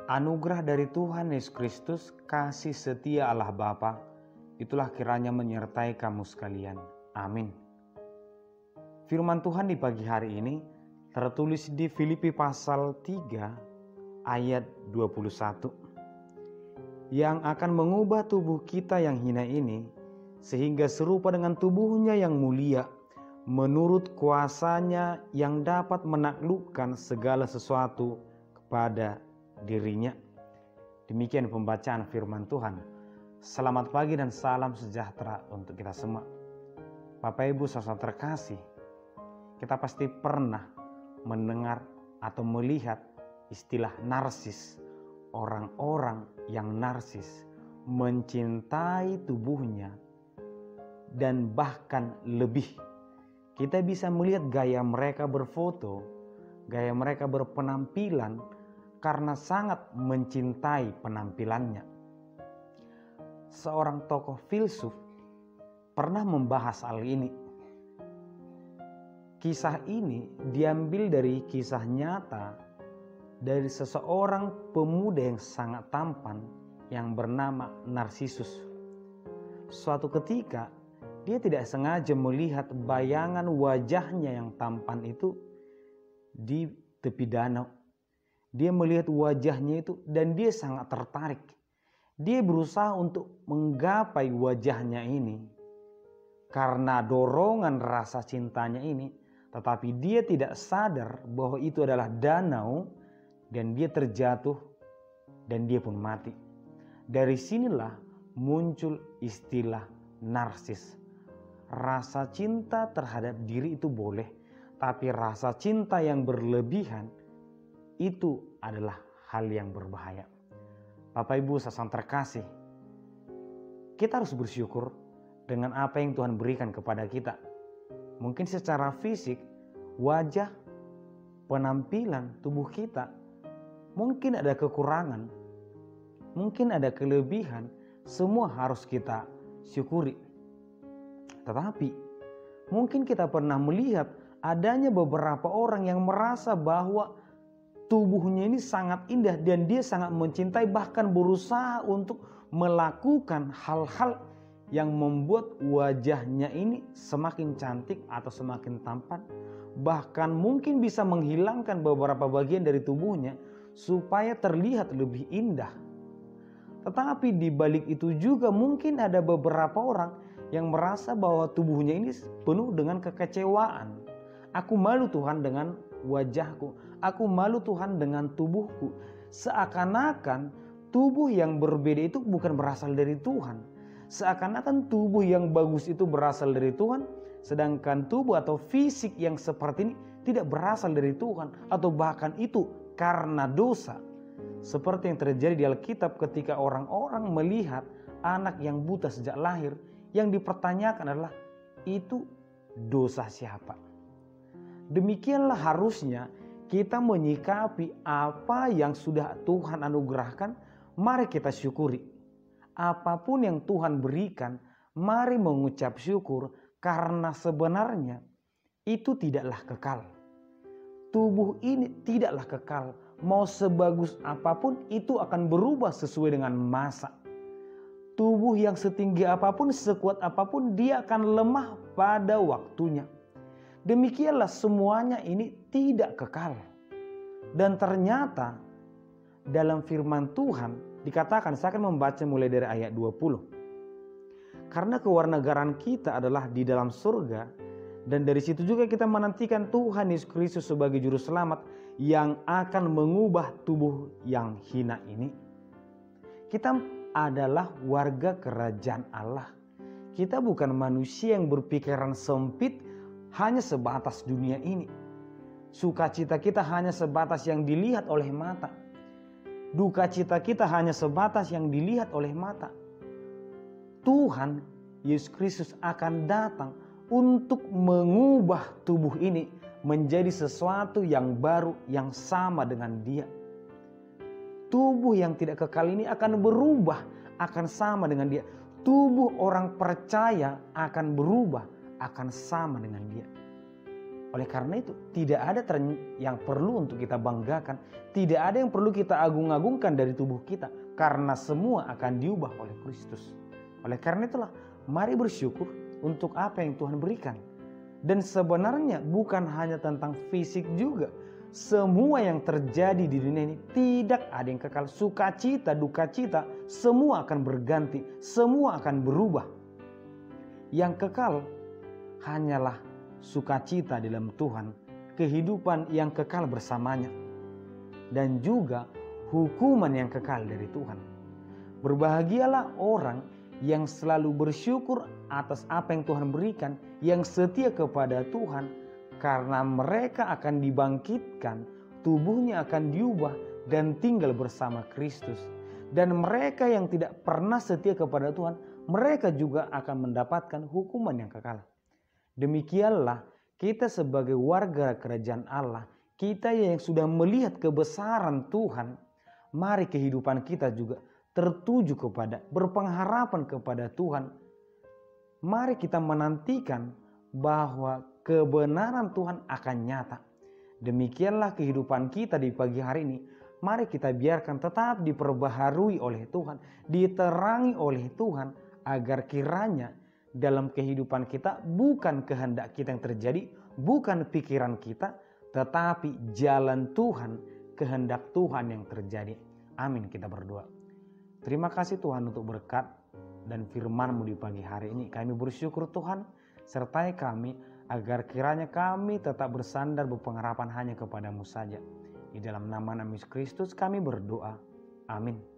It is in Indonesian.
Anugerah dari Tuhan Yesus Kristus, kasih setia Allah Bapa, itulah kiranya menyertai kamu sekalian. Amin. Firman Tuhan di pagi hari ini tertulis di Filipi pasal 3 ayat 21. Yang akan mengubah tubuh kita yang hina ini sehingga serupa dengan tubuhnya yang mulia, menurut kuasanya yang dapat menaklukkan segala sesuatu kepada dirinya. Demikian pembacaan firman Tuhan. Selamat pagi dan salam sejahtera untuk kita semua. Bapak Ibu saudara terkasih, kita pasti pernah mendengar atau melihat istilah narsis. Orang-orang yang narsis mencintai tubuhnya dan bahkan lebih. Kita bisa melihat gaya mereka berfoto, gaya mereka berpenampilan karena sangat mencintai penampilannya. Seorang tokoh filsuf pernah membahas hal ini. Kisah ini diambil dari kisah nyata dari seseorang pemuda yang sangat tampan yang bernama Narsisus. Suatu ketika dia tidak sengaja melihat bayangan wajahnya yang tampan itu di tepi danau. Dia melihat wajahnya itu dan dia sangat tertarik. Dia berusaha untuk menggapai wajahnya ini karena dorongan rasa cintanya ini, tetapi dia tidak sadar bahwa itu adalah danau dan dia terjatuh dan dia pun mati. Dari sinilah muncul istilah narsis. Rasa cinta terhadap diri itu boleh, tapi rasa cinta yang berlebihan itu adalah hal yang berbahaya. Bapak Ibu saudara terkasih, kita harus bersyukur dengan apa yang Tuhan berikan kepada kita. Mungkin secara fisik, wajah, penampilan tubuh kita, mungkin ada kekurangan, mungkin ada kelebihan, semua harus kita syukuri. Tetapi mungkin kita pernah melihat adanya beberapa orang yang merasa bahwa tubuhnya ini sangat indah dan dia sangat mencintai, bahkan berusaha untuk melakukan hal-hal yang membuat wajahnya ini semakin cantik atau semakin tampan. Bahkan mungkin bisa menghilangkan beberapa bagian dari tubuhnya supaya terlihat lebih indah. Tetapi di balik itu juga mungkin ada beberapa orang yang merasa bahwa tubuhnya ini penuh dengan kekecewaan. Aku malu Tuhan dengan wajahku, aku malu Tuhan dengan tubuhku. Seakan-akan tubuh yang berbeda itu bukan berasal dari Tuhan. Seakan-akan tubuh yang bagus itu berasal dari Tuhan, sedangkan tubuh atau fisik yang seperti ini tidak berasal dari Tuhan, atau bahkan itu karena dosa. Seperti yang terjadi di Alkitab ketika orang-orang melihat anak yang buta sejak lahir, yang dipertanyakan adalah itu dosa siapa? Demikianlah harusnya kita menyikapi apa yang sudah Tuhan anugerahkan. Mari kita syukuri. Apapun yang Tuhan berikan, mari mengucap syukur, karena sebenarnya itu tidaklah kekal. Tubuh ini tidaklah kekal. Mau sebagus apapun itu akan berubah sesuai dengan masa. Tubuh yang setinggi apapun, sekuat apapun, dia akan lemah pada waktunya. Demikianlah semuanya ini tidak kekal. Dan ternyata dalam firman Tuhan dikatakan, saya akan membaca mulai dari ayat 20. Karena kewarganegaraan kita adalah di dalam surga, dan dari situ juga kita menantikan Tuhan Yesus Kristus sebagai juru selamat yang akan mengubah tubuh yang hina ini. Kita adalah warga kerajaan Allah. Kita bukan manusia yang berpikiran sempit hanya sebatas dunia ini. Sukacita kita hanya sebatas yang dilihat oleh mata. Duka cita kita hanya sebatas yang dilihat oleh mata. Tuhan Yesus Kristus akan datang untuk mengubah tubuh ini menjadi sesuatu yang baru, yang sama dengan Dia. Tubuh yang tidak kekal ini akan berubah, akan sama dengan Dia. Tubuh orang percaya akan berubah, akan sama dengan Dia. Oleh karena itu, tidak ada yang perlu untuk kita banggakan, tidak ada yang perlu kita agung-agungkan dari tubuh kita, karena semua akan diubah oleh Kristus. Oleh karena itulah, mari bersyukur untuk apa yang Tuhan berikan. Dan sebenarnya bukan hanya tentang fisik juga. Semua yang terjadi di dunia ini tidak ada yang kekal. Sukacita, dukacita, semua akan berganti, semua akan berubah. Yang kekal hanyalah sukacita dalam Tuhan, kehidupan yang kekal bersamanya, dan juga hukuman yang kekal dari Tuhan. Berbahagialah orang yang selalu bersyukur atas apa yang Tuhan berikan, yang setia kepada Tuhan, karena mereka akan dibangkitkan, tubuhnya akan diubah dan tinggal bersama Kristus. Dan mereka yang tidak pernah setia kepada Tuhan, mereka juga akan mendapatkan hukuman yang kekal. Demikianlah kita sebagai warga kerajaan Allah, kita yang sudah melihat kebesaran Tuhan, mari kehidupan kita juga tertuju kepada, berpengharapan kepada Tuhan. Mari kita menantikan bahwa kebenaran Tuhan akan nyata. Demikianlah kehidupan kita di pagi hari ini. Mari kita biarkan tetap diperbaharui oleh Tuhan, diterangi oleh Tuhan, agar kiranya dalam kehidupan kita bukan kehendak kita yang terjadi, bukan pikiran kita, tetapi jalan Tuhan, kehendak Tuhan yang terjadi. Amin, kita berdoa. Terima kasih Tuhan untuk berkat dan firman-Mu di pagi hari ini. Kami bersyukur Tuhan, sertai kami agar kiranya kami tetap bersandar berpengharapan hanya kepada-Mu saja. Di dalam nama Yesus Kristus kami berdoa. Amin.